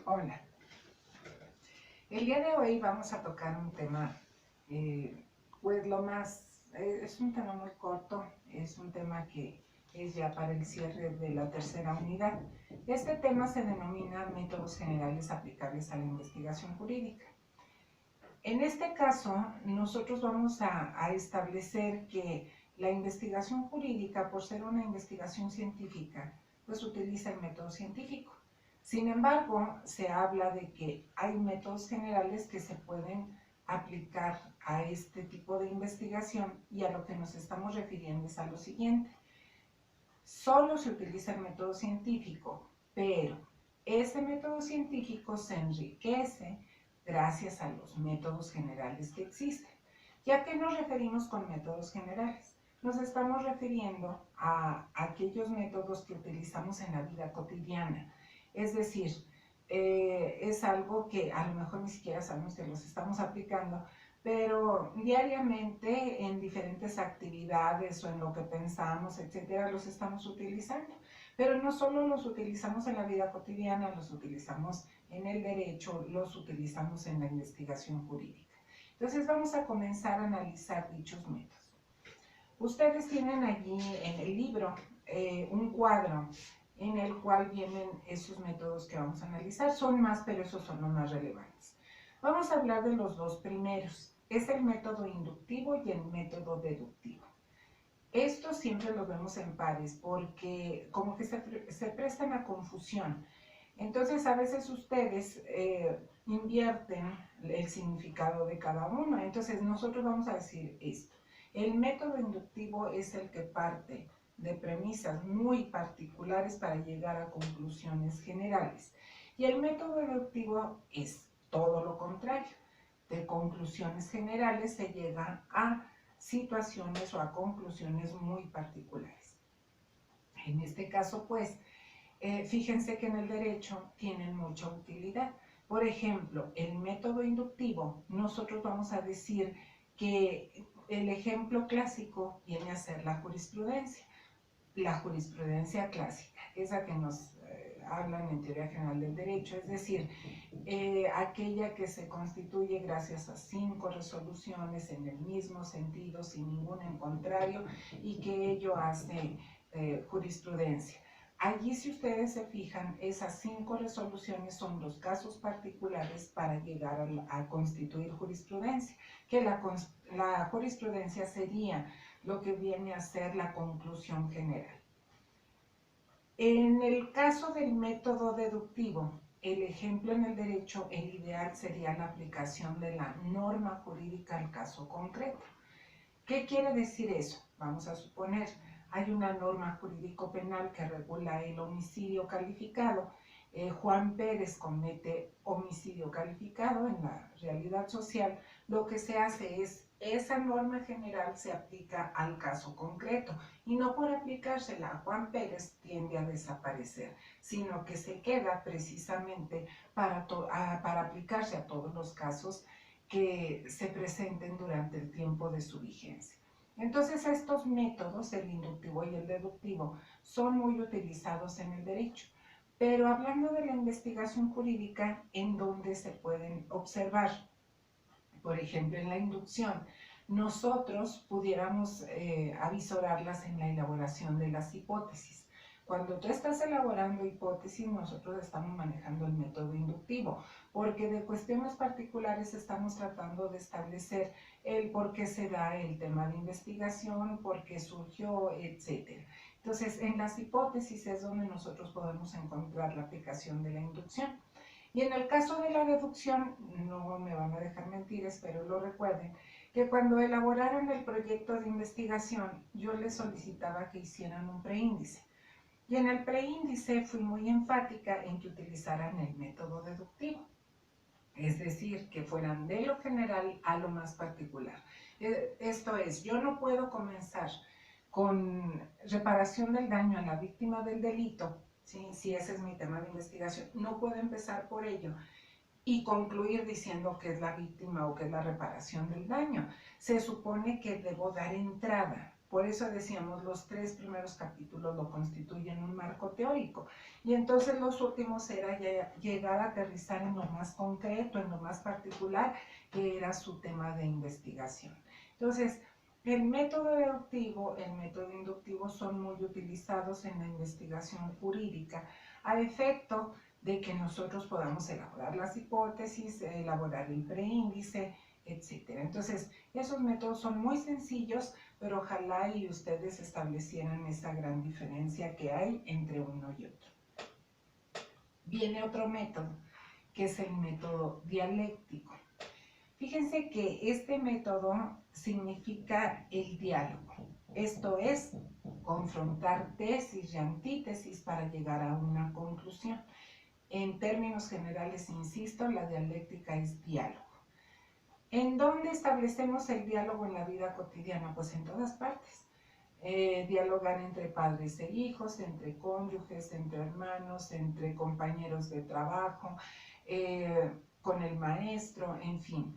Hola, el día de hoy vamos a tocar un tema, es un tema muy corto, es un tema que es ya para el cierre de la tercera unidad. Este tema se denomina métodos generales aplicables a la investigación jurídica. En este caso, nosotros vamos a establecer que la investigación jurídica, por ser una investigación científica, pues utiliza el método científico. Sin embargo, se habla de que hay métodos generales que se pueden aplicar a este tipo de investigación y a lo que nos estamos refiriendo es a lo siguiente. Solo se utiliza el método científico, pero ese método científico se enriquece gracias a los métodos generales que existen. ¿Y a qué nos referimos con métodos generales? Nos estamos refiriendo a aquellos métodos que utilizamos en la vida cotidiana. Es decir, es algo que a lo mejor ni siquiera sabemos que los estamos aplicando, pero diariamente en diferentes actividades o en lo que pensamos, etcétera, los estamos utilizando. Pero no solo los utilizamos en la vida cotidiana, los utilizamos en el derecho, los utilizamos en la investigación jurídica. Entonces vamos a comenzar a analizar dichos métodos. Ustedes tienen allí en el libro un cuadro en el cual vienen esos métodos que vamos a analizar. Son más, pero esos son los más relevantes. Vamos a hablar de los dos primeros. Es el método inductivo y el método deductivo. Esto siempre lo vemos en pares porque como que se prestan a confusión. Entonces a veces ustedes invierten el significado de cada uno. Entonces nosotros vamos a decir esto. El método inductivo es el que parte de premisas muy particulares para llegar a conclusiones generales. Y el método deductivo es todo lo contrario. De conclusiones generales se llega a situaciones o a conclusiones muy particulares. En este caso, pues, fíjense que en el derecho tienen mucha utilidad. Por ejemplo, el método inductivo, nosotros vamos a decir que el ejemplo clásico viene a ser la jurisprudencia clásica, esa que nos hablan en teoría general del derecho, es decir, aquella que se constituye gracias a 5 resoluciones en el mismo sentido, sin ningún en contrario, y que ello hace jurisprudencia. Allí, si ustedes se fijan, esas 5 resoluciones son los casos particulares para llegar a constituir jurisprudencia, que la jurisprudencia sería lo que viene a ser la conclusión general. En el caso del método deductivo, el ejemplo en el derecho, el ideal sería la aplicación de la norma jurídica al caso concreto. ¿Qué quiere decir eso? Vamos a suponer, hay una norma jurídico-penal que regula el homicidio calificado. Juan Pérez comete homicidio calificado en la realidad social. Lo que se hace es, esa norma general se aplica al caso concreto y no por aplicársela a Juan Pérez tiende a desaparecer, sino que se queda precisamente para aplicarse a todos los casos que se presenten durante el tiempo de su vigencia. Entonces estos métodos, el inductivo y el deductivo, son muy utilizados en el derecho. Pero hablando de la investigación jurídica, ¿en dónde se pueden observar? Por ejemplo, en la inducción, nosotros pudiéramos avisorarlas en la elaboración de las hipótesis. Cuando tú estás elaborando hipótesis, nosotros estamos manejando el método inductivo, porque de cuestiones particulares estamos tratando de establecer el por qué se da el tema de investigación, por qué surgió, etc. Entonces, en las hipótesis es donde nosotros podemos encontrar la aplicación de la inducción. Y en el caso de la deducción, no me van a dejar mentir, espero lo recuerden, que cuando elaboraron el proyecto de investigación, yo les solicitaba que hicieran un preíndice. Y en el preíndice fui muy enfática en que utilizaran el método deductivo. Es decir, que fueran de lo general a lo más particular. Esto es, yo no puedo comenzar con reparación del daño a la víctima del delito, ¿sí? Si ese es mi tema de investigación, no puedo empezar por ello y concluir diciendo que es la víctima o que es la reparación del daño. Se supone que debo dar entrada Por eso decíamos, los 3 primeros capítulos lo constituyen un marco teórico. Y entonces los últimos era llegar a aterrizar en lo más concreto, en lo más particular, que era su tema de investigación. Entonces, el método deductivo, el método inductivo son muy utilizados en la investigación jurídica a efecto de que nosotros podamos elaborar las hipótesis, elaborar el preíndice, etc. Entonces, esos métodos son muy sencillos, pero ojalá y ustedes establecieran esa gran diferencia que hay entre uno y otro. Viene otro método, que es el método dialéctico. Fíjense que este método significa el diálogo. Esto es, confrontar tesis y antítesis para llegar a una conclusión. En términos generales, insisto, la dialéctica es diálogo. ¿En dónde establecemos el diálogo en la vida cotidiana? Pues en todas partes. Dialogar entre padres e hijos, entre cónyuges, entre hermanos, entre compañeros de trabajo, con el maestro, en fin.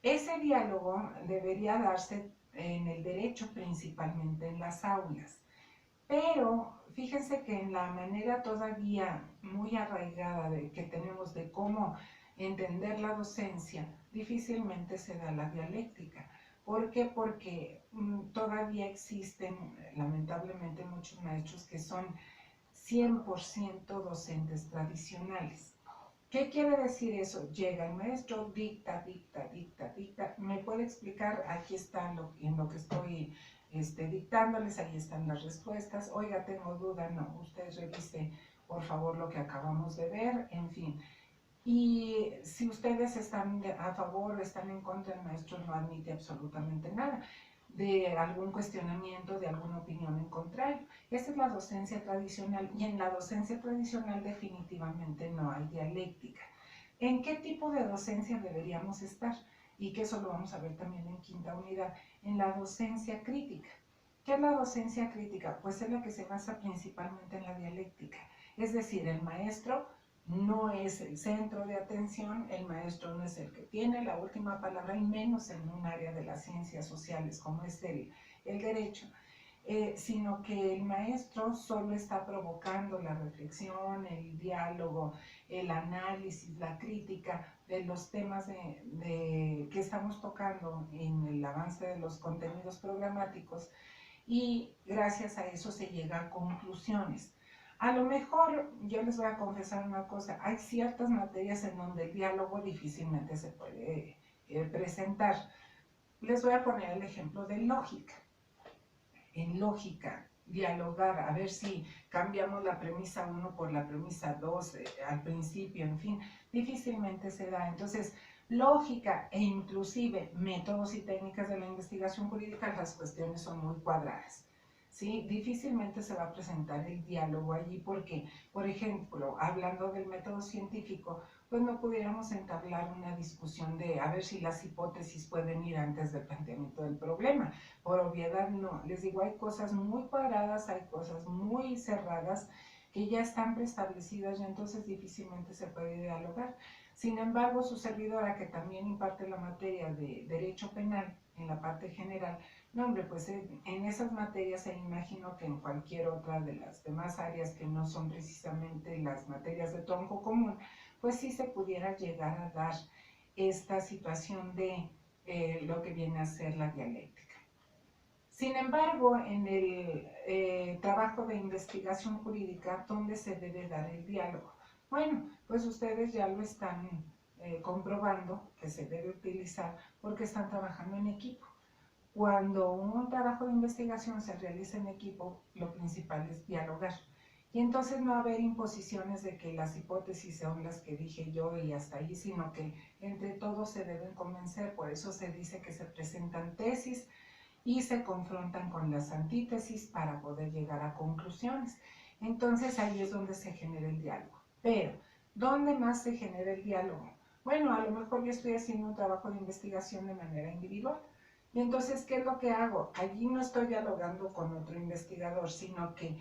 Ese diálogo debería darse en el derecho, principalmente en las aulas. Pero fíjense que en la manera todavía muy arraigada que tenemos de cómo entender la docencia, difícilmente se da la dialéctica. ¿Por qué? Porque todavía existen, lamentablemente, muchos maestros que son 100% docentes tradicionales. ¿Qué quiere decir eso? Llega el maestro, dicta, dicta, dicta, dicta. ¿Me puede explicar? Aquí está en lo que estoy dictándoles, ahí están las respuestas. Oiga, tengo duda, no, usted revise por favor lo que acabamos de ver, en fin. Y si ustedes están a favor o están en contra, el maestro no admite absolutamente nada de algún cuestionamiento, de alguna opinión en contrario. Esa es la docencia tradicional, y en la docencia tradicional definitivamente no hay dialéctica. ¿En qué tipo de docencia deberíamos estar? Y que eso lo vamos a ver también en quinta unidad, en la docencia crítica. ¿Qué es la docencia crítica? Pues es la que se basa principalmente en la dialéctica. Es decir, el maestro no es el centro de atención, el maestro no es el que tiene la última palabra, y menos en un área de las ciencias sociales como es el derecho, sino que el maestro solo está provocando la reflexión, el diálogo, el análisis, la crítica de los temas que estamos tocando en el avance de los contenidos programáticos, y gracias a eso se llega a conclusiones. A lo mejor, yo les voy a confesar una cosa, hay ciertas materias en donde el diálogo difícilmente se puede presentar. Les voy a poner el ejemplo de lógica. En lógica, dialogar, a ver si cambiamos la premisa 1 por la premisa 2 al principio, en fin, difícilmente se da. Entonces, lógica e inclusive métodos y técnicas de la investigación jurídica, las cuestiones son muy cuadradas. ¿Sí? Difícilmente se va a presentar el diálogo allí porque, por ejemplo, hablando del método científico, pues no pudiéramos entablar una discusión de a ver si las hipótesis pueden ir antes del planteamiento del problema. Por obviedad no. Les digo, hay cosas muy cuadradas, hay cosas muy cerradas que ya están preestablecidas y entonces difícilmente se puede dialogar. Sin embargo, su servidora, que también imparte la materia de Derecho Penal en la parte general, no, hombre, pues en esas materias se imagino que en cualquier otra de las demás áreas que no son precisamente las materias de tronco común, pues sí se pudiera llegar a dar esta situación de lo que viene a ser la dialéctica. Sin embargo, en el trabajo de investigación jurídica, ¿dónde se debe dar el diálogo? Bueno, pues ustedes ya lo están comprobando que se debe utilizar porque están trabajando en equipo. Cuando un trabajo de investigación se realiza en equipo, lo principal es dialogar. Y entonces no haber imposiciones de que las hipótesis son las que dije yo y hasta ahí, sino que entre todos se deben convencer. Por eso se dice que se presentan tesis y se confrontan con las antítesis para poder llegar a conclusiones. Entonces ahí es donde se genera el diálogo. Pero, ¿dónde más se genera el diálogo? Bueno, a lo mejor yo estoy haciendo un trabajo de investigación de manera individual. Y entonces, ¿qué es lo que hago? Allí no estoy dialogando con otro investigador, sino que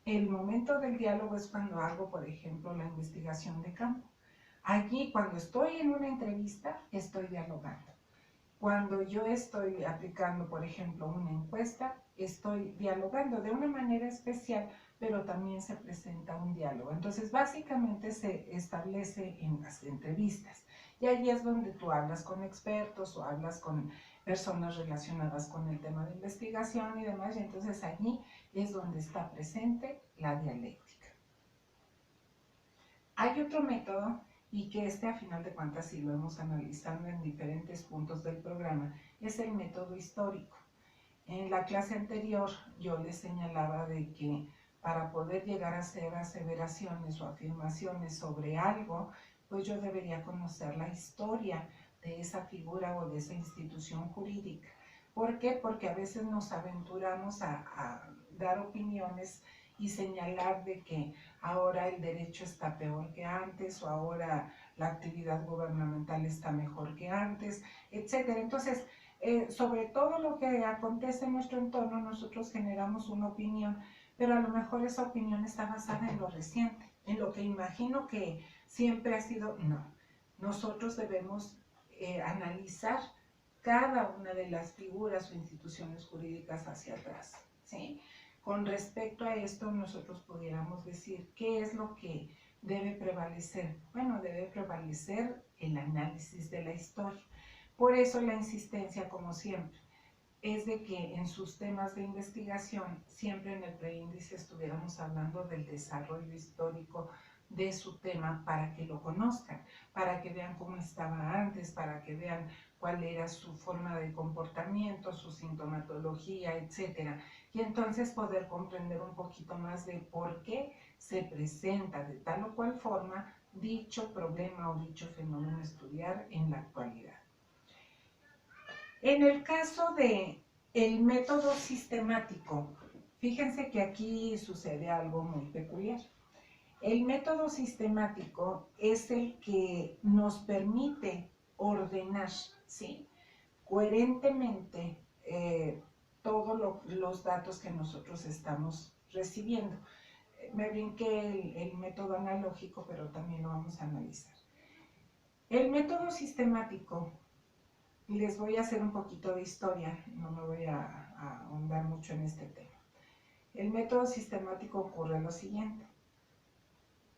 el momento del diálogo es cuando hago, por ejemplo, la investigación de campo. Allí, cuando estoy en una entrevista, estoy dialogando. Cuando yo estoy aplicando, por ejemplo, una encuesta, estoy dialogando de una manera especial, pero también se presenta un diálogo. Entonces, básicamente se establece en las entrevistas. Y ahí es donde tú hablas con expertos o hablas con personas relacionadas con el tema de investigación y demás, y entonces allí es donde está presente la dialéctica. Hay otro método, y que a final de cuentas, si lo hemos analizado en diferentes puntos del programa, es el método histórico. En la clase anterior yo les señalaba de que para poder llegar a hacer aseveraciones o afirmaciones sobre algo, pues yo debería conocer la historia de esa figura o de esa institución jurídica. ¿Por qué? Porque a veces nos aventuramos a dar opiniones y señalar de que ahora el derecho está peor que antes o ahora la actividad gubernamental está mejor que antes, etc. Entonces, sobre todo lo que acontece en nuestro entorno, nosotros generamos una opinión, pero a lo mejor esa opinión está basada en lo reciente, en lo que imagino que siempre ha sido. No. Nosotros debemos analizar cada una de las figuras o instituciones jurídicas hacia atrás, ¿sí? Con respecto a esto, nosotros pudiéramos decir, ¿qué es lo que debe prevalecer? Bueno, debe prevalecer el análisis de la historia. Por eso la insistencia, como siempre, es de que en sus temas de investigación, siempre en el preíndice estuviéramos hablando del desarrollo histórico de su tema para que lo conozcan, para que vean cómo estaba antes, para que vean cuál era su forma de comportamiento, su sintomatología, etc. Y entonces poder comprender un poquito más de por qué se presenta de tal o cual forma dicho problema o dicho fenómeno a estudiar en la actualidad. En el caso de el método sistemático, fíjense que aquí sucede algo muy peculiar. El método sistemático es el que nos permite ordenar, ¿sí?, coherentemente todos los datos que nosotros estamos recibiendo. Me brinqué el método analógico, pero también lo vamos a analizar. El método sistemático, les voy a hacer un poquito de historia, no me voy a ahondar mucho en este tema. El método sistemático ocurre lo siguiente.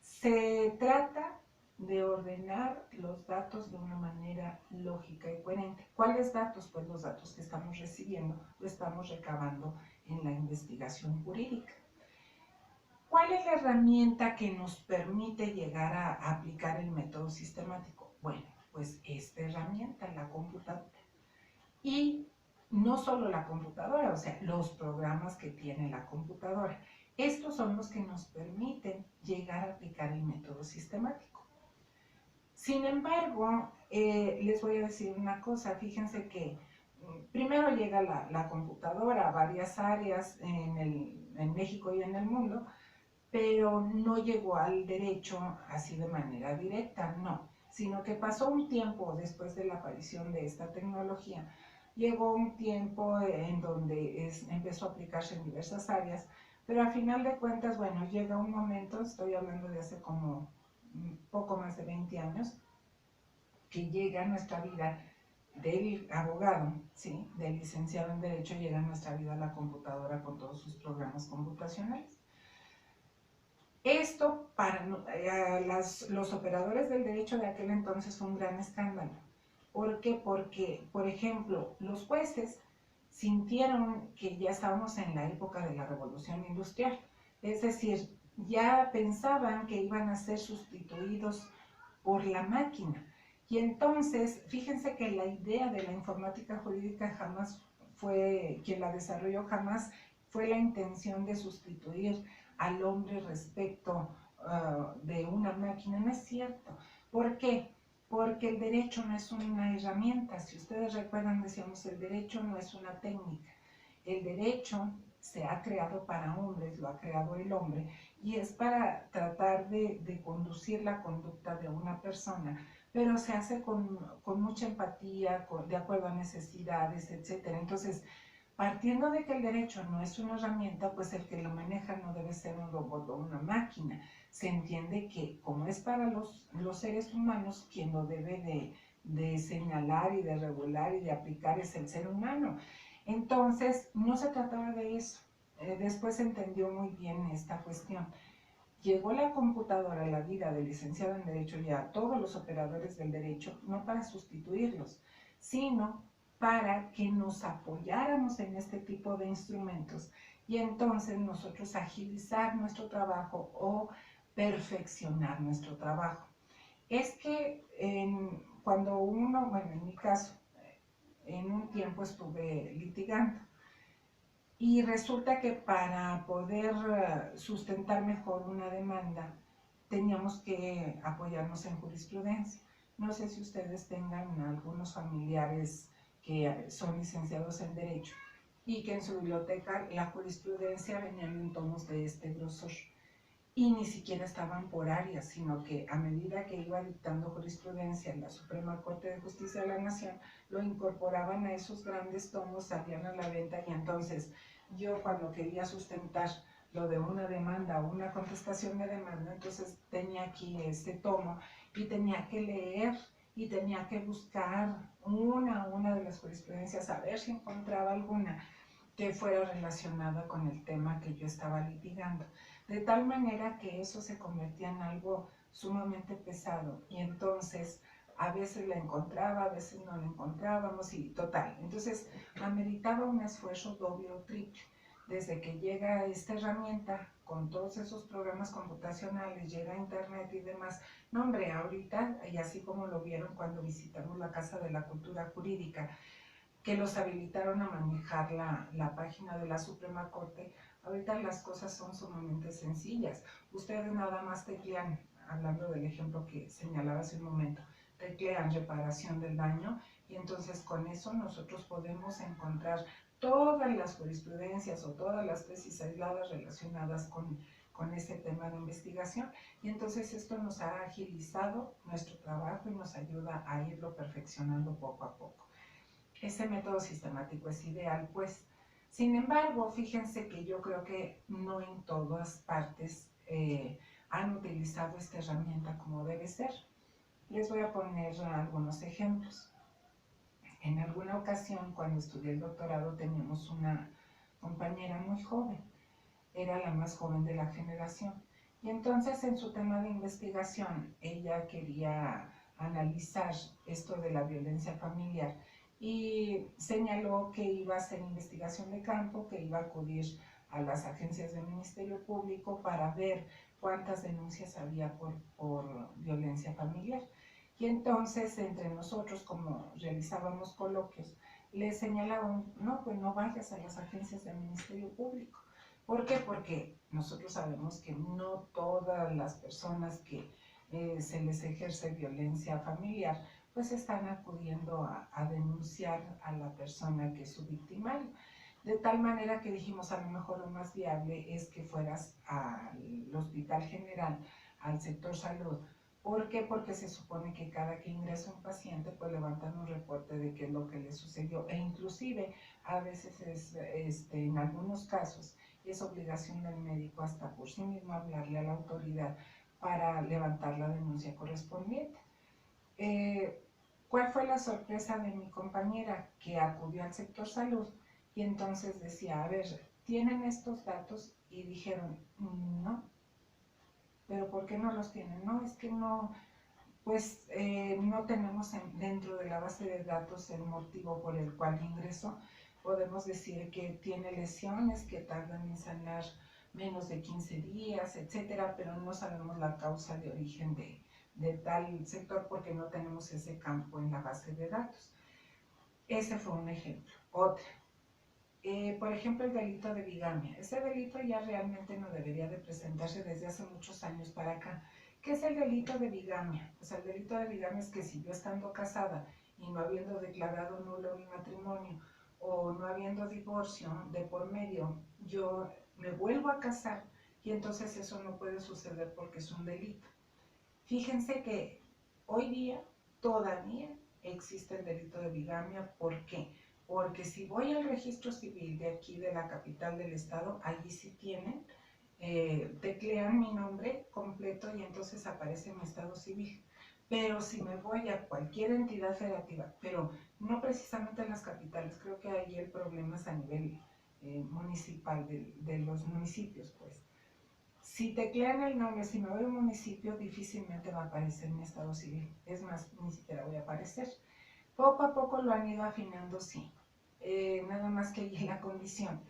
Se trata de ordenar los datos de una manera lógica y coherente. ¿Cuáles datos? Pues los datos que estamos recibiendo, lo estamos recabando en la investigación jurídica. ¿Cuál es la herramienta que nos permite llegar a aplicar el método sistemático? Bueno, pues esta herramienta, la computadora. Y no solo la computadora, o sea, los programas que tiene la computadora. Estos son los que nos permiten llegar a aplicar el método sistemático. Sin embargo, les voy a decir una cosa, fíjense que primero llega la computadora a varias áreas en México y en el mundo, pero no llegó al derecho así de manera directa, no, sino que pasó un tiempo después de la aparición de esta tecnología. Llegó un tiempo en donde empezó a aplicarse en diversas áreas, pero al final de cuentas, bueno, llega un momento, estoy hablando de hace como poco más de 20 años, que llega a nuestra vida del abogado, ¿sí?, del licenciado en Derecho, llega a nuestra vida la computadora con todos sus programas computacionales. Esto para los operadores del derecho de aquel entonces fue un gran escándalo. ¿Por qué? Porque, por ejemplo, los jueces sintieron que ya estábamos en la época de la revolución industrial. Es decir, ya pensaban que iban a ser sustituidos por la máquina. Y entonces, fíjense que la idea de la informática jurídica jamás fue, quien la desarrolló jamás fue la intención de sustituir al hombre respecto de una máquina. No es cierto. ¿Por qué? Porque el derecho no es una herramienta. Si ustedes recuerdan, decíamos, el derecho no es una técnica. El derecho se ha creado para hombres, lo ha creado el hombre, y es para tratar de conducir la conducta de una persona, pero se hace con mucha empatía, de acuerdo a necesidades, etc. Entonces, partiendo de que el derecho no es una herramienta, pues el que lo maneja no debe ser un robot o una máquina. Se entiende que como es para los seres humanos, quien lo debe de señalar y de regular y de aplicar es el ser humano. Entonces, no se trataba de eso. Después entendió muy bien esta cuestión. Llegó la computadora a la vida del licenciado en Derecho y a todos los operadores del derecho, no para sustituirlos, sino para que nos apoyáramos en este tipo de instrumentos y entonces nosotros agilizar nuestro trabajo o perfeccionar nuestro trabajo. Es que cuando uno, bueno, en mi caso, en un tiempo estuve litigando y resulta que para poder sustentar mejor una demanda teníamos que apoyarnos en jurisprudencia. No sé si ustedes tengan algunos familiares que son licenciados en Derecho y que en su biblioteca la jurisprudencia venían en tomos de este grosor y ni siquiera estaban por áreas, sino que a medida que iba dictando jurisprudencia en la Suprema Corte de Justicia de la Nación, lo incorporaban a esos grandes tomos, salían a la venta y entonces yo cuando quería sustentar lo de una demanda o una contestación de demanda, entonces tenía aquí este tomo y tenía que leer y tenía que buscar una de las jurisprudencias a ver si encontraba alguna que fuera relacionada con el tema que yo estaba litigando. De tal manera que eso se convertía en algo sumamente pesado y entonces a veces la encontraba, a veces no la encontrábamos y total. Entonces ameritaba un esfuerzo doble o triple. Desde que llega esta herramienta con todos esos programas computacionales, llega a internet y demás. No, hombre, ahorita, y así como lo vieron cuando visitamos la Casa de la Cultura Jurídica, que los habilitaron a manejar la página de la Suprema Corte, ahorita las cosas son sumamente sencillas. Ustedes nada más teclean, hablando del ejemplo que señalaba hace un momento, teclean reparación del daño y entonces con eso nosotros podemos encontrar todas las jurisprudencias o todas las tesis aisladas relacionadas con ese tema de investigación y entonces esto nos ha agilizado nuestro trabajo y nos ayuda a irlo perfeccionando poco a poco. Ese método sistemático es ideal, pues. Sin embargo, fíjense que yo creo que no en todas partes han utilizado esta herramienta como debe ser. Les voy a poner algunos ejemplos. En alguna ocasión, cuando estudié el doctorado, teníamos una compañera muy joven. Era la más joven de la generación. Y entonces, en su tema de investigación, ella quería analizar esto de la violencia familiar y señaló que iba a hacer investigación de campo, que iba a acudir a las agencias del Ministerio Público para ver cuántas denuncias había por violencia familiar. Y entonces, entre nosotros, como realizábamos coloquios, le señalaban, no, pues no vayas a las agencias del Ministerio Público. ¿Por qué? Porque nosotros sabemos que no todas las personas que se les ejerce violencia familiar pues están acudiendo a denunciar a la persona que es su victimario. De tal manera que dijimos, a lo mejor lo más viable es que fueras al Hospital General, al sector salud. ¿Por qué? Porque se supone que cada que ingresa un paciente, pues levantan un reporte de qué es lo que le sucedió. E inclusive, a veces en algunos casos, es obligación del médico hasta por sí mismo hablarle a la autoridad para levantar la denuncia correspondiente. ¿Cuál fue la sorpresa de mi compañera? Que acudió al sector salud y entonces decía, a ver, ¿tienen estos datos? Y dijeron, no. ¿Pero por qué no los tienen? No, es que no, pues no tenemos dentro de la base de datos el motivo por el cual ingresó. Podemos decir que tiene lesiones que tardan en sanar menos de 15 días, etcétera, pero no sabemos la causa de origen de tal sector porque no tenemos ese campo en la base de datos. Ese fue un ejemplo. Otra, por ejemplo, el delito de bigamia. Ese delito ya realmente no debería de presentarse desde hace muchos años para acá. ¿Qué es el delito de bigamia? Pues el delito de bigamia es que si yo estando casada y no habiendo declarado nulo mi matrimonio o no habiendo divorcio de por medio, yo me vuelvo a casar y entonces eso no puede suceder porque es un delito. Fíjense que hoy día todavía existe el delito de bigamia. ¿Por qué? Porque si voy al registro civil de aquí, de la capital del estado, allí sí tienen, teclean mi nombre completo y entonces aparece mi estado civil. Pero si me voy a cualquier entidad federativa, pero no precisamente en las capitales, creo que ahí el problema es a nivel municipal de los municipios, pues. Si teclean el nombre, si me voy a un municipio, difícilmente va a aparecer mi estado civil. Es más, ni siquiera voy a aparecer. Poco a poco lo han ido afinando, sí. Nada más que ahí la condición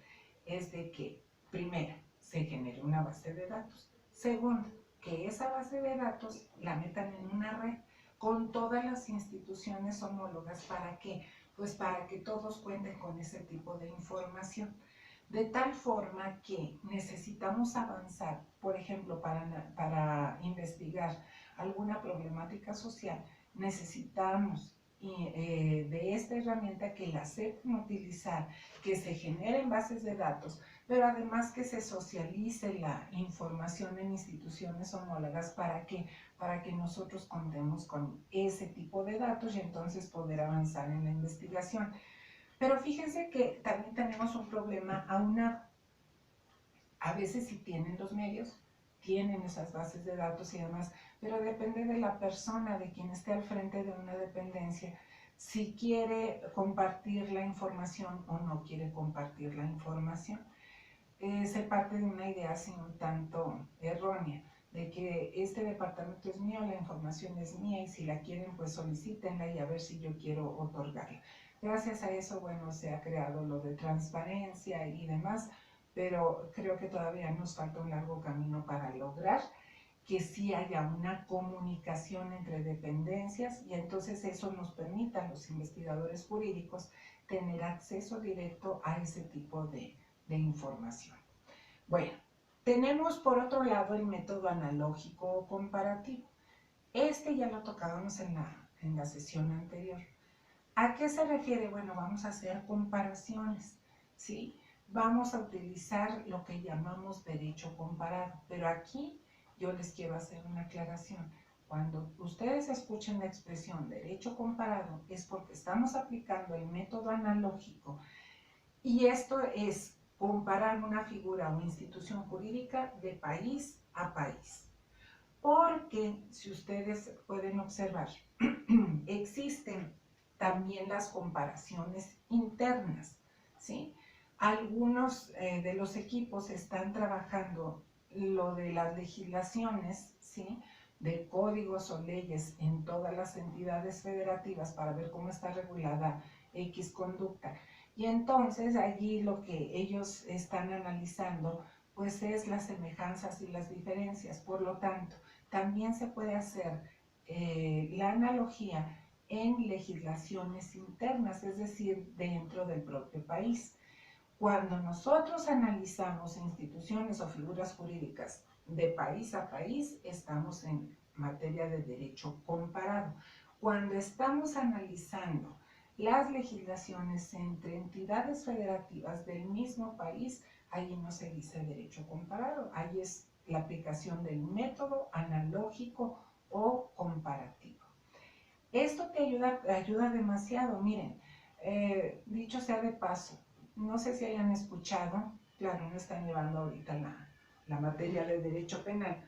es de que, primero, se genere una base de datos. Segundo, que esa base de datos la metan en una red con todas las instituciones homólogas. ¿Para qué? Pues para que todos cuenten con ese tipo de información. De tal forma que necesitamos avanzar, por ejemplo, para investigar alguna problemática social, necesitamos de esta herramienta que la sepan utilizar, que se generen bases de datos, pero además que se socialice la información en instituciones homólogas para que nosotros contemos con ese tipo de datos y entonces poder avanzar en la investigación. Pero fíjense que también tenemos un problema aunado. A veces sí tienen los medios, tienen esas bases de datos y demás, pero depende de la persona, de quien esté al frente de una dependencia, si quiere compartir la información o no quiere compartir la información. Se parte de una idea así un tanto errónea, de que este departamento es mío, la información es mía y si la quieren pues solicítenla y a ver si yo quiero otorgarla. Gracias a eso, bueno, se ha creado lo de transparencia y demás, pero creo que todavía nos falta un largo camino para lograr que sí haya una comunicación entre dependencias y entonces eso nos permita a los investigadores jurídicos tener acceso directo a ese tipo de información. Bueno, tenemos por otro lado el método analógico o comparativo. Este ya lo tocábamos en la sesión anterior. ¿A qué se refiere? Bueno, vamos a hacer comparaciones, ¿sí? Vamos a utilizar lo que llamamos derecho comparado, pero aquí yo les quiero hacer una aclaración. Cuando ustedes escuchen la expresión derecho comparado es porque estamos aplicando el método analógico y esto es comparar una figura o institución jurídica de país a país. Porque, si ustedes pueden observar, existen también las comparaciones internas, ¿sí? Algunos de los equipos están trabajando lo de las legislaciones, ¿sí? De códigos o leyes en todas las entidades federativas para ver cómo está regulada X conducta. Y entonces allí lo que ellos están analizando pues es las semejanzas y las diferencias. Por lo tanto, también se puede hacer la analogía en legislaciones internas, es decir, dentro del propio país. Cuando nosotros analizamos instituciones o figuras jurídicas de país a país, estamos en materia de derecho comparado. Cuando estamos analizando las legislaciones entre entidades federativas del mismo país, ahí no se dice derecho comparado, ahí es la aplicación del método analógico o comparativo. Esto te ayuda demasiado, miren, dicho sea de paso, no sé si hayan escuchado, claro, no están llevando ahorita la materia de derecho penal,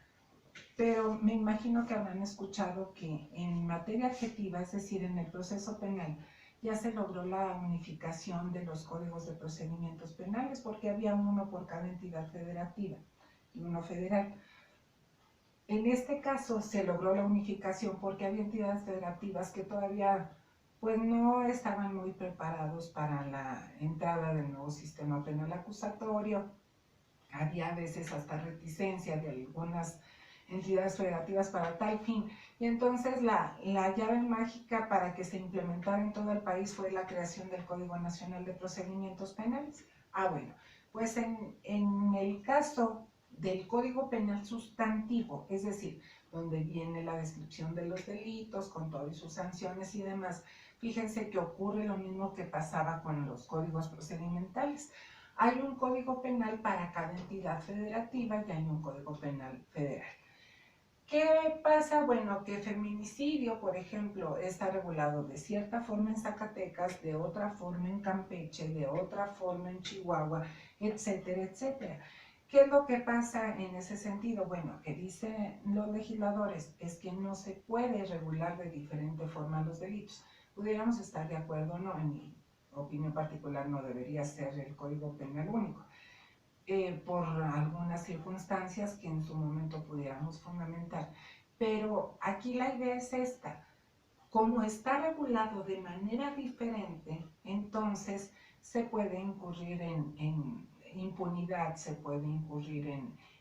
pero me imagino que habrán escuchado que en materia adjetiva, es decir, en el proceso penal, ya se logró la unificación de los códigos de procedimientos penales porque había uno por cada entidad federativa y uno federal. En este caso se logró la unificación porque había entidades federativas que todavía pues no estaban muy preparados para la entrada del nuevo sistema penal acusatorio. Había a veces hasta reticencia de algunas entidades federativas para tal fin. Y entonces la llave mágica para que se implementara en todo el país fue la creación del Código Nacional de Procedimientos Penales. Bueno, pues en el caso del Código Penal sustantivo, es decir, donde viene la descripción de los delitos, con todas sus sanciones y demás, fíjense que ocurre lo mismo que pasaba con los códigos procedimentales. Hay un código penal para cada entidad federativa y hay un código penal federal. ¿Qué pasa? Bueno, que feminicidio, por ejemplo, está regulado de cierta forma en Zacatecas, de otra forma en Campeche, de otra forma en Chihuahua, etcétera, etcétera. ¿Qué es lo que pasa en ese sentido? Bueno, que dicen los legisladores es que no se puede regular de diferente forma los delitos. Pudiéramos estar de acuerdo o no, en mi opinión particular no debería ser el Código Penal único, por algunas circunstancias que en su momento pudiéramos fundamentar. Pero aquí la idea es esta: como está regulado de manera diferente, entonces se puede incurrir en impunidad, se puede incurrir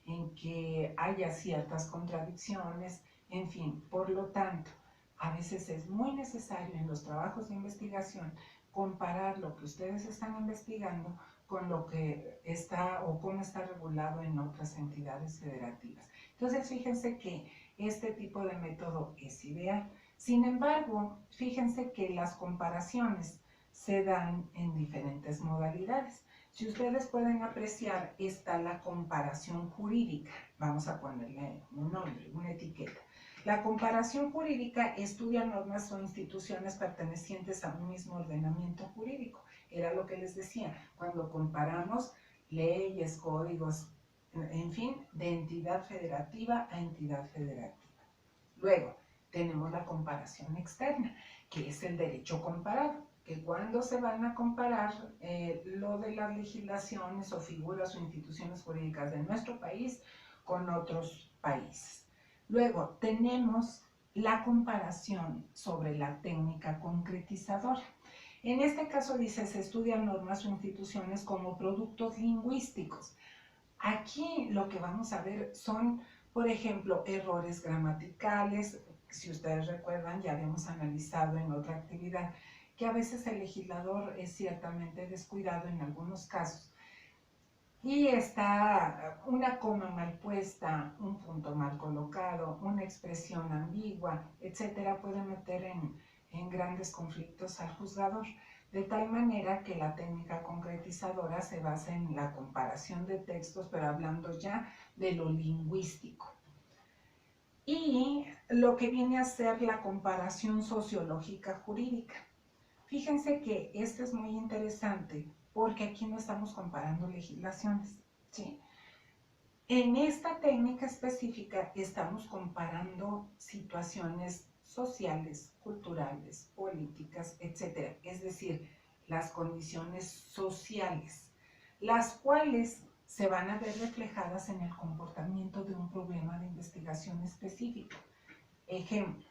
en que haya ciertas contradicciones, en fin. Por lo tanto, a veces es muy necesario en los trabajos de investigación comparar lo que ustedes están investigando con lo que está o cómo está regulado en otras entidades federativas. Entonces, fíjense que este tipo de método es ideal. Sin embargo, fíjense que las comparaciones se dan en diferentes modalidades. Si ustedes pueden apreciar, está la comparación jurídica. Vamos a ponerle un nombre, una etiqueta. La comparación jurídica estudia normas o instituciones pertenecientes a un mismo ordenamiento jurídico. Era lo que les decía, cuando comparamos leyes, códigos, en fin, de entidad federativa a entidad federativa. Luego, tenemos la comparación externa, que es el derecho comparado, que cuando se van a comparar lo de las legislaciones o figuras o instituciones jurídicas de nuestro país con otros países. Luego, tenemos la comparación sobre la técnica concretizadora. En este caso dice, se estudian normas o instituciones como productos lingüísticos. Aquí lo que vamos a ver son, por ejemplo, errores gramaticales. Si ustedes recuerdan, ya habíamos analizado en otra actividad que a veces el legislador es ciertamente descuidado en algunos casos. Y está una coma mal puesta, un punto mal colocado, una expresión ambigua, etcétera, puede meter en grandes conflictos al juzgador. De tal manera que la técnica concretizadora se basa en la comparación de textos, pero hablando ya de lo lingüístico. Y lo que viene a ser la comparación sociológica jurídica. Fíjense que esto es muy interesante porque aquí no estamos comparando legislaciones, ¿sí? En esta técnica específica estamos comparando situaciones sociales, culturales, políticas, etc. Es decir, las condiciones sociales, las cuales se van a ver reflejadas en el comportamiento de un problema de investigación específico. Ejemplo,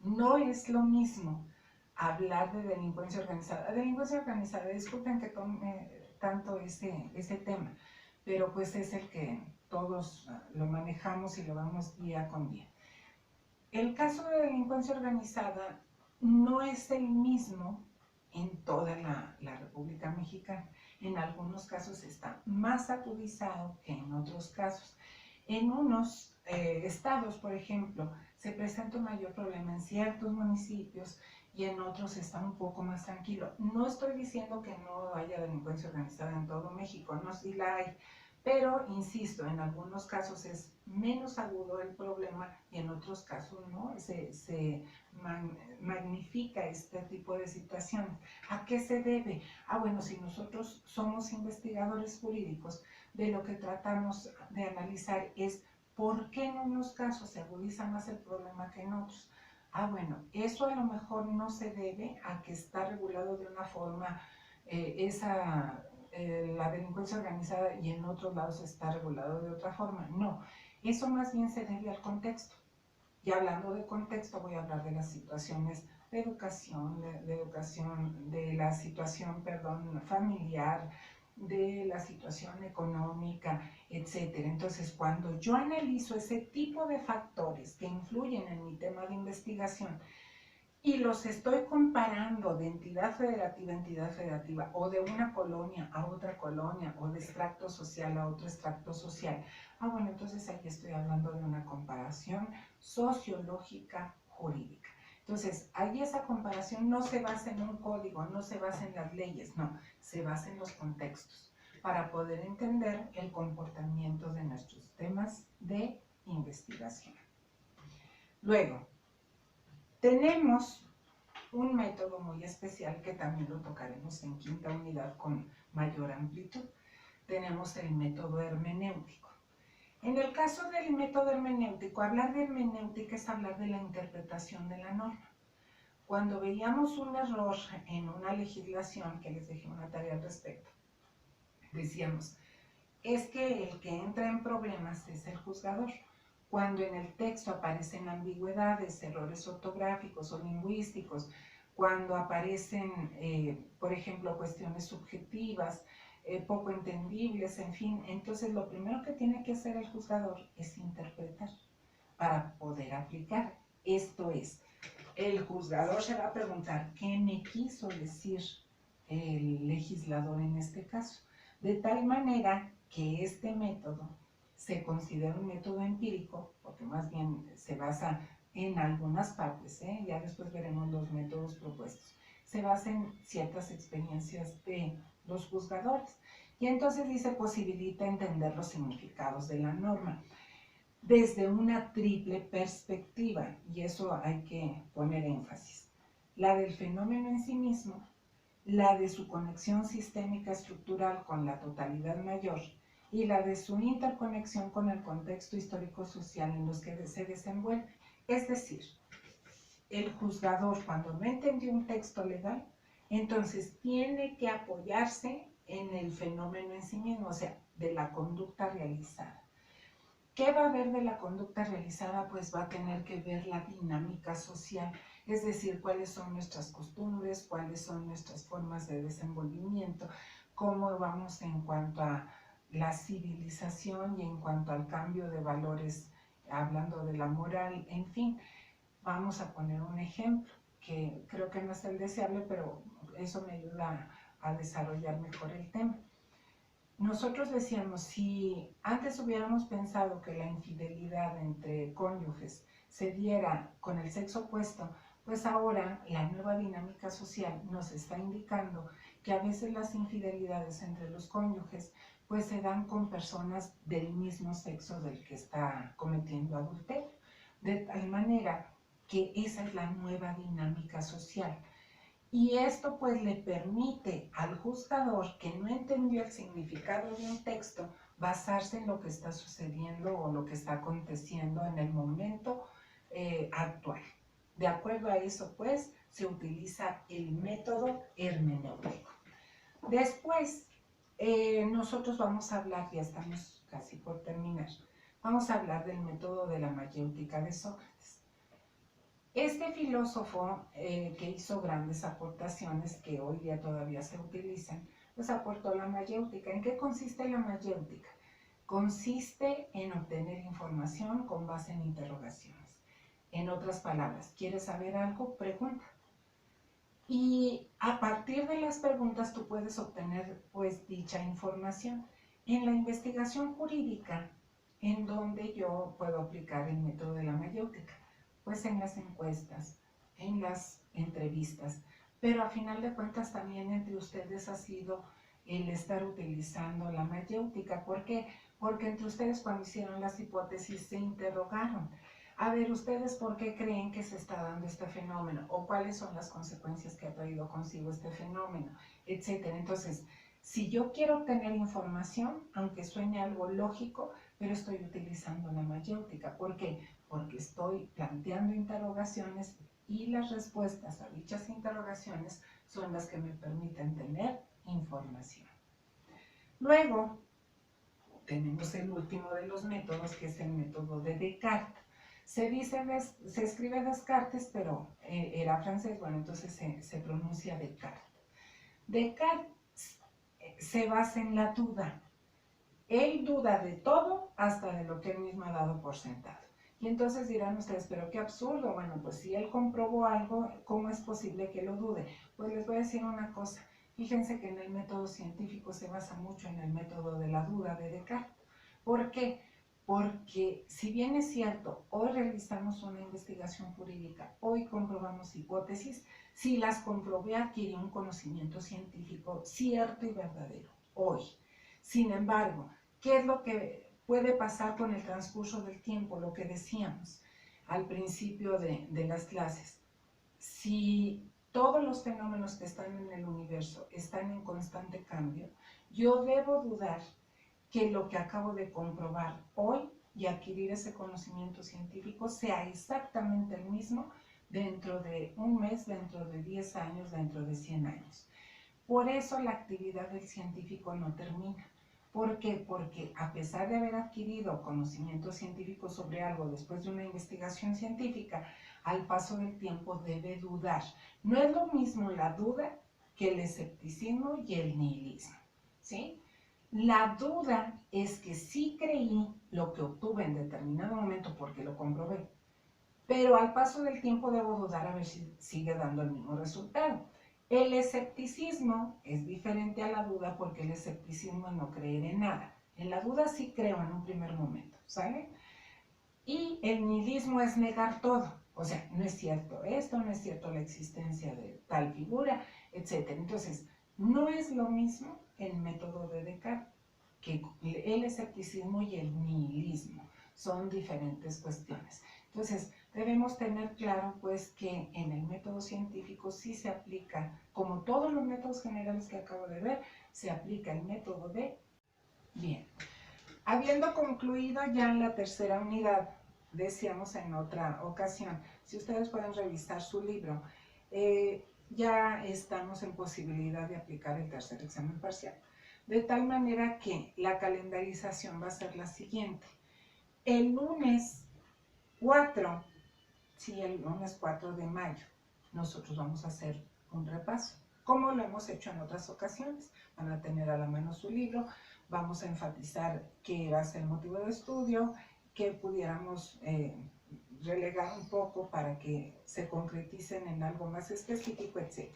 no es lo mismo hablar de delincuencia organizada. Delincuencia organizada, disculpen que tome tanto ese tema, pero pues es el que todos lo manejamos y lo vamos día con día. El caso de delincuencia organizada no es el mismo en toda la República Mexicana. En algunos casos está más agudizado que en otros casos. En unos estados, por ejemplo, se presenta un mayor problema en ciertos municipios y en otros está un poco más tranquilo. No estoy diciendo que no haya delincuencia organizada en todo México, no, sí la hay, pero insisto, en algunos casos es menos agudo el problema y en otros casos no, se magnifica este tipo de situaciones. ¿A qué se debe? Bueno, si nosotros somos investigadores jurídicos, de lo que tratamos de analizar es por qué en unos casos se agudiza más el problema que en otros. Bueno, eso a lo mejor no se debe a que está regulado de una forma la delincuencia organizada y en otros lados está regulado de otra forma. No, eso más bien se debe al contexto. Y hablando de contexto, voy a hablar de las situaciones de educación, de la situación, familiar, de la situación económica, etc. Entonces, cuando yo analizo ese tipo de factores que influyen en mi tema de investigación y los estoy comparando de entidad federativa a entidad federativa, o de una colonia a otra colonia, o de extracto social a otro extracto social, bueno, entonces aquí estoy hablando de una comparación sociológica jurídica. Entonces, ahí esa comparación no se basa en un código, no se basa en las leyes, no, se basa en los contextos para poder entender el comportamiento de nuestros temas de investigación. Luego, tenemos un método muy especial que también lo tocaremos en quinta unidad con mayor amplitud, tenemos el método hermenéutico. En el caso del método hermenéutico, hablar de hermenéutica es hablar de la interpretación de la norma. Cuando veíamos un error en una legislación, que les dejé una tarea al respecto, decíamos, es que el que entra en problemas es el juzgador. Cuando en el texto aparecen ambigüedades, errores ortográficos o lingüísticos, cuando aparecen, por ejemplo, cuestiones subjetivas, poco entendibles, en fin, entonces lo primero que tiene que hacer el juzgador es interpretar para poder aplicar. Esto es, el juzgador se va a preguntar, ¿qué me quiso decir el legislador en este caso? De tal manera que este método se considera un método empírico, porque más bien se basa en algunas partes, ya después veremos los métodos propuestos, se basa en ciertas experiencias de los juzgadores. Y entonces dice, posibilita entender los significados de la norma desde una triple perspectiva, y eso hay que poner énfasis. La del fenómeno en sí mismo, la de su conexión sistémica estructural con la totalidad mayor y la de su interconexión con el contexto histórico-social en los que se desenvuelve. Es decir, el juzgador, cuando no entendió un texto legal, entonces tiene que apoyarse en el fenómeno en sí mismo, o sea, de la conducta realizada. ¿Qué va a ver de la conducta realizada? Pues va a tener que ver la dinámica social, es decir, cuáles son nuestras costumbres, cuáles son nuestras formas de desenvolvimiento, cómo vamos en cuanto a la civilización y en cuanto al cambio de valores, hablando de la moral, en fin. Vamos a poner un ejemplo, que creo que no es el deseable, pero eso me ayuda a desarrollar mejor el tema. Nosotros decíamos, si antes hubiéramos pensado que la infidelidad entre cónyuges se diera con el sexo opuesto, pues ahora la nueva dinámica social nos está indicando que a veces las infidelidades entre los cónyuges pues se dan con personas del mismo sexo del que está cometiendo adulterio, de tal manera que esa es la nueva dinámica social. Y esto pues le permite al juzgador que no entendió el significado de un texto basarse en lo que está sucediendo o lo que está aconteciendo en el momento actual. De acuerdo a eso pues se utiliza el método hermenéutico. Después nosotros vamos a hablar, ya estamos casi por terminar, vamos a hablar del método de la mayéutica de Sócrates. Este filósofo que hizo grandes aportaciones que hoy día todavía se utilizan, pues aportó la mayéutica. ¿En qué consiste la mayéutica? Consiste en obtener información con base en interrogaciones. En otras palabras, ¿quieres saber algo? Pregunta. Y a partir de las preguntas tú puedes obtener pues dicha información. En la investigación jurídica, en donde yo puedo aplicar el método de la mayéutica, pues en las encuestas, en las entrevistas, pero a final de cuentas también entre ustedes ha sido el estar utilizando la mayéutica. ¿Por qué? Porque entre ustedes cuando hicieron las hipótesis se interrogaron. A ver, ¿ustedes por qué creen que se está dando este fenómeno? ¿O cuáles son las consecuencias que ha traído consigo este fenómeno? Etcétera. Entonces, si yo quiero obtener información, aunque suene algo lógico, pero estoy utilizando la mayéutica. ¿Por qué? Porque estoy planteando interrogaciones y las respuestas a dichas interrogaciones son las que me permiten tener información. Luego, tenemos el último de los métodos, que es el método de Descartes. Se escribe Descartes, pero era francés, bueno, entonces se pronuncia Descartes. Descartes se basa en la duda. Él duda de todo hasta de lo que él mismo ha dado por sentado. Y entonces dirán ustedes, pero qué absurdo. Bueno, pues si él comprobó algo, ¿cómo es posible que lo dude? Pues les voy a decir una cosa. Fíjense que en el método científico se basa mucho en el método de la duda de Descartes. ¿Por qué? Porque si bien es cierto, hoy realizamos una investigación jurídica, hoy comprobamos hipótesis, si las comprobé adquirí un conocimiento científico cierto y verdadero, hoy. Sin embargo, ¿qué es lo que puede pasar con el transcurso del tiempo? Lo que decíamos al principio de las clases. Si todos los fenómenos que están en el universo están en constante cambio, Yo debo dudar que lo que acabo de comprobar hoy y adquirir ese conocimiento científico sea exactamente el mismo dentro de un mes, dentro de 10 años, dentro de 100 años. Por eso la actividad del científico no termina. ¿Por qué? Porque a pesar de haber adquirido conocimiento científico sobre algo después de una investigación científica, al paso del tiempo debe dudar. No es lo mismo la duda que el escepticismo y el nihilismo, ¿sí? La duda es que sí creí lo que obtuve en determinado momento porque lo comprobé, pero al paso del tiempo debo dudar a ver si sigue dando el mismo resultado. El escepticismo es diferente a la duda porque el escepticismo es no creer en nada. En la duda sí creo en un primer momento, ¿sale? Y el nihilismo es negar todo. O sea, no es cierto esto, no es cierto la existencia de tal figura, etc. Entonces, no es lo mismo el método de Descartes que el escepticismo y el nihilismo. Son diferentes cuestiones. Entonces, debemos tener claro pues que en el método científico sí se aplica, como todos los métodos generales que acabo de ver, se aplica el método de... Bien, habiendo concluido ya la tercera unidad, decíamos en otra ocasión, si ustedes pueden revisar su libro, ya estamos en posibilidad de aplicar el tercer examen parcial. De tal manera que la calendarización va a ser la siguiente. El lunes 4, sí, el lunes 4 de mayo, nosotros vamos a hacer un repaso, como lo hemos hecho en otras ocasiones. Van a tener a la mano su libro, vamos a enfatizar qué va a ser el motivo de estudio, que pudiéramos relegar un poco para que se concreticen en algo más específico, etc.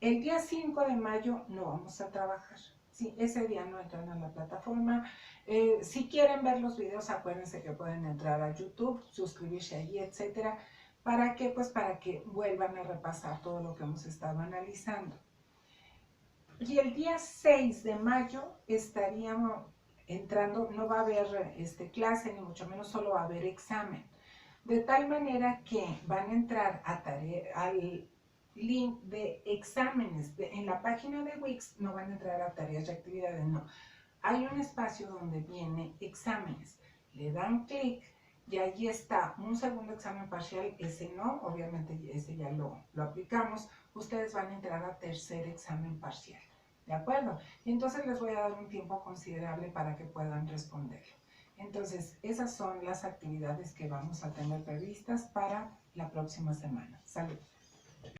El día 5 de mayo no vamos a trabajar. Sí, ese día no entran a la plataforma. Si quieren ver los videos, acuérdense que pueden entrar a YouTube, suscribirse allí, etcétera. ¿Para qué? Pues para que vuelvan a repasar todo lo que hemos estado analizando. Y el día 6 de mayo estaríamos entrando, no va a haber clase, ni mucho menos, solo va a haber examen. De tal manera que van a entrar al link de exámenes. En la página de Wix no van a entrar a tareas y actividades, no. Hay un espacio donde viene exámenes. Le dan clic y allí está un segundo examen parcial. Ese no, obviamente ese ya lo aplicamos. Ustedes van a entrar a tercer examen parcial. ¿De acuerdo? Entonces les voy a dar un tiempo considerable para que puedan responder. Entonces, esas son las actividades que vamos a tener previstas para la próxima semana. Salud.